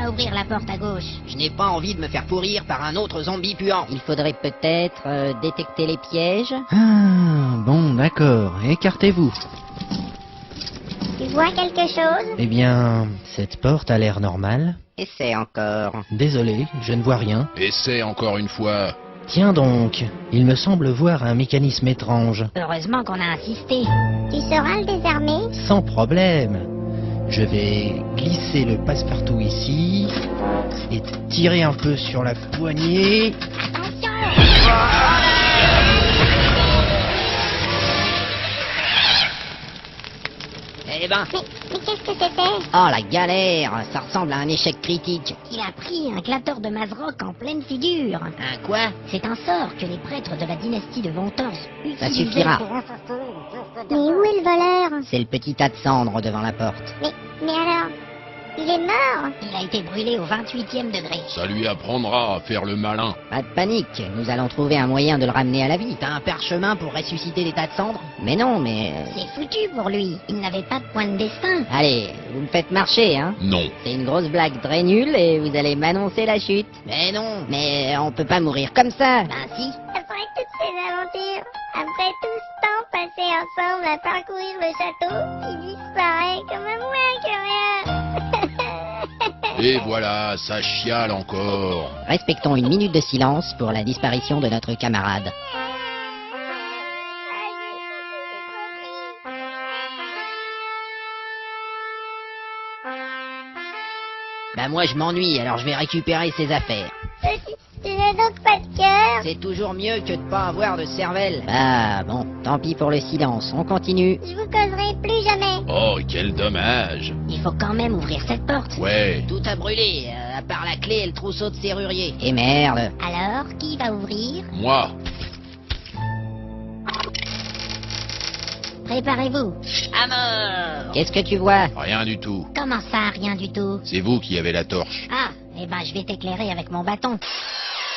va ouvrir la porte à gauche. Je n'ai pas envie de me faire pourrir par un autre zombie puant. Il faudrait peut-être détecter les pièges. Ah, bon, d'accord. Écartez-vous. Tu vois quelque chose? Eh bien, cette porte a l'air normale. Essaie encore. Désolé, je ne vois rien. Essaie encore une fois. Tiens donc, il me semble voir un mécanisme étrange. Heureusement qu'on a insisté. Tu sauras le désarmer? Sans problème. Je vais glisser le passe-partout ici et tirer un peu sur la poignée. Eh ben... Mais qu'est-ce que c'était? Oh la galère, ça ressemble à un échec critique. Il a pris un clapeur de Mazrock en pleine figure. Un quoi? C'est un sort que les prêtres de la dynastie de Vontors Ça utilisaient suffira. pour... Mais où est le voleur? C'est le petit tas de cendres devant la porte. Mais alors? Il est mort? Il a été brûlé au 28e degré. Ça lui apprendra à faire le malin. Pas de panique, nous allons trouver un moyen de le ramener à la vie. T'as un parchemin pour ressusciter des tas de cendres? Mais non, mais... C'est foutu pour lui. Il n'avait pas de point de destin. Allez, vous me faites marcher, hein? Non. C'est une grosse blague très nulle et vous allez m'annoncer la chute. Mais non, mais on peut pas mourir comme ça. Ben si. Après toutes ces aventures, après tout ce temps passé ensemble à parcourir le château, il disparaît comme un moins que rien. Et voilà, ça chiale encore. Respectons une minute de silence pour la disparition de notre camarade. Bah moi je m'ennuie, alors je vais récupérer ses affaires. Tu n'as donc pas de cœur? C'est toujours mieux que de pas avoir de cervelle. Bah bon, tant pis pour le silence, on continue. Je vous causerai plus jamais. Oh, quel dommage. Il faut quand même ouvrir cette porte. Ouais. Tout a brûlé, à part la clé et le trousseau de serrurier. Et merde. Alors, qui va ouvrir? Moi. Préparez-vous. À mort. Qu'est-ce que tu vois? Rien du tout. Comment ça, rien du tout? C'est vous qui avez la torche. Ah, eh ben je vais t'éclairer avec mon bâton.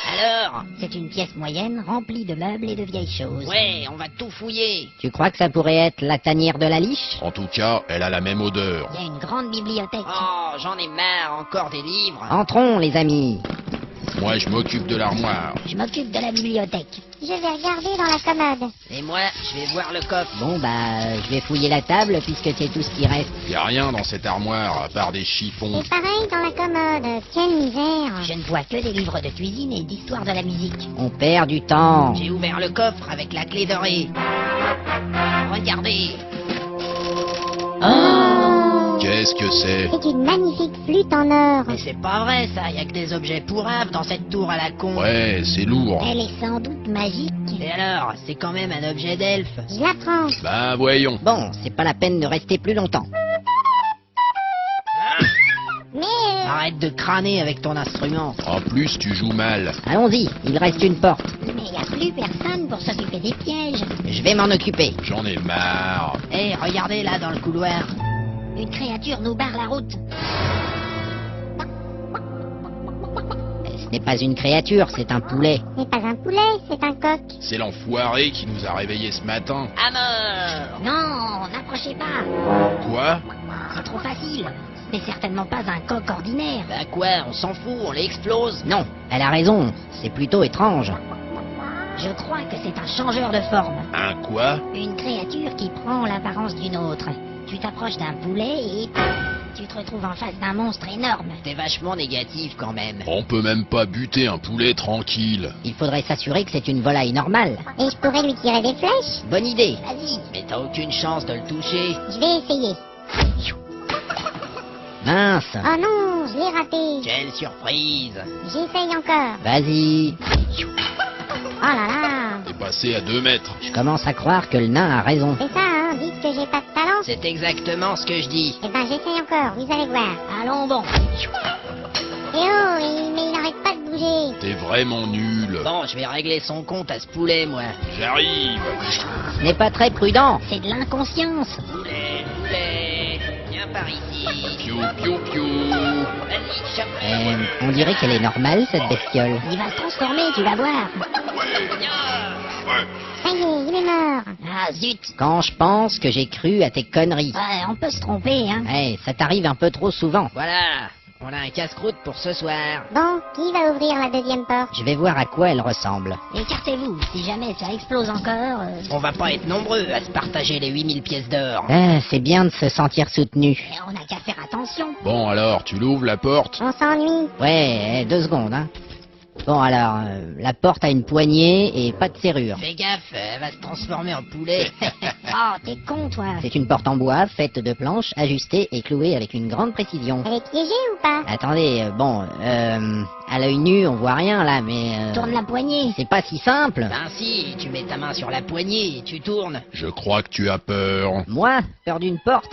Alors? C'est une pièce moyenne remplie de meubles et de vieilles choses. Ouais, on va tout fouiller. Tu crois que ça pourrait être la tanière de la liche? En tout cas, elle a la même odeur. Il y a une grande bibliothèque. Oh, j'en ai marre, encore des livres. Entrons, les amis. Moi, je m'occupe de l'armoire. Je m'occupe de la bibliothèque. Je vais regarder dans la commode. Et moi, je vais voir le coffre. Bon, bah, je vais fouiller la table puisque c'est tout ce qui reste. Y a rien dans cette armoire à part des chiffons. C'est pareil dans la commode. Quelle misère. Je ne vois que des livres de cuisine et d'histoire de la musique. On perd du temps. J'ai ouvert le coffre avec la clé dorée. Regardez. Oh! Qu'est-ce que c'est? C'est une magnifique flûte en or. Mais c'est pas vrai ça, y a que des objets pourraves dans cette tour à la con. Ouais, c'est lourd. Elle est sans doute magique. Et alors, c'est quand même un objet d'elfe. Je la prends. Ben voyons. Bon, c'est pas la peine de rester plus longtemps. Mais Arrête de crâner avec ton instrument. En plus, tu joues mal. Allons-y, il reste une porte. Mais il n'y a plus personne pour s'occuper des pièges. Je vais m'en occuper. J'en ai marre. Hé, regardez là dans le couloir. Une créature nous barre la route. Ce n'est pas une créature, c'est un poulet. ce n'est pas un poulet, c'est un coq. C'est l'enfoiré qui nous a réveillés ce matin. À mort! Non, n'approchez pas. Quoi? C'est trop facile. Ce n'est certainement pas un coq ordinaire. Bah quoi, on s'en fout, on l'explose. Non, elle a raison, c'est plutôt étrange. Je crois que c'est un changeur de forme. Un quoi? Une créature qui prend l'apparence d'une autre. Tu t'approches d'un poulet et tu te retrouves en face d'un monstre énorme. T'es vachement négatif quand même. On peut même pas buter un poulet tranquille. Il faudrait s'assurer que c'est une volaille normale. Et je pourrais lui tirer des flèches? Bonne idée. Vas-y. Mais t'as aucune chance de le toucher. Je vais essayer. Mince. Oh non, je l'ai raté. Quelle surprise. J'essaye encore. Vas-y. Oh là là. T'es passé à 2 mètres. Je commence à croire que le nain a raison. C'est ça, hein, dites que j'ai pas de talent. C'est exactement ce que je dis. Eh ben j'essaye encore, vous allez voir. Allons bon. Eh oh, mais il n'arrête pas de bouger. T'es vraiment nul. Bon, je vais régler son compte à ce poulet, moi. J'arrive. Ce n'est pas très prudent. C'est de l'inconscience. Poulet, poulet, viens par ici. Piou, piou, piou. Vas-y, chope. On dirait qu'elle est normale, cette bestiole. Il va se transformer, tu vas voir. Ça y est, il est mort. Ah zut. Quand je pense que j'ai cru à tes conneries. Ouais, on peut se tromper, hein. Ouais, ça t'arrive un peu trop souvent. Voilà, on a un casse-croûte pour ce soir. Bon, qui va ouvrir la deuxième porte? Je vais voir à quoi elle ressemble. Écartez-vous, si jamais ça explose encore... On va pas être nombreux à se partager les 8000 pièces d'or. Ah, c'est bien de se sentir soutenu. on n'a qu'à faire attention. Bon alors, tu l'ouvres la porte? On s'ennuie. Ouais, 2 secondes, hein. Bon alors, la porte a une poignée et pas de serrure. Fais gaffe, elle va se transformer en poulet. Oh, t'es con, toi. C'est une porte en bois faite de planches ajustées et clouées avec une grande précision. Elle est piégée ou pas? Attendez, à l'œil nu on voit rien là, mais Tourne la poignée. c'est pas si simple. Ben si, tu mets ta main sur la poignée et tu tournes. Je crois que tu as peur. Moi, peur d'une porte.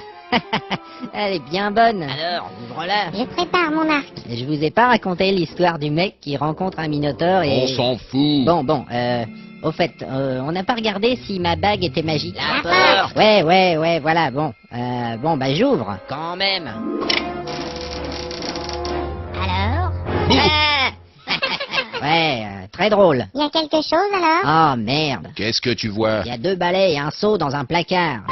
Elle est bien bonne. Alors, ouvre-la. Je prépare mon arc. Je vous ai pas raconté l'histoire du mec qui rencontre un minotaure et... On s'en fout. Bon, au fait, on n'a pas regardé si ma bague était magique. La porte. Ouais, voilà, bon. Bah j'ouvre. Quand même. Alors Ouais, très drôle. Il y a quelque chose alors? Oh merde. Qu'est-ce que tu vois? Il y a 2 balais et un seau dans un placard.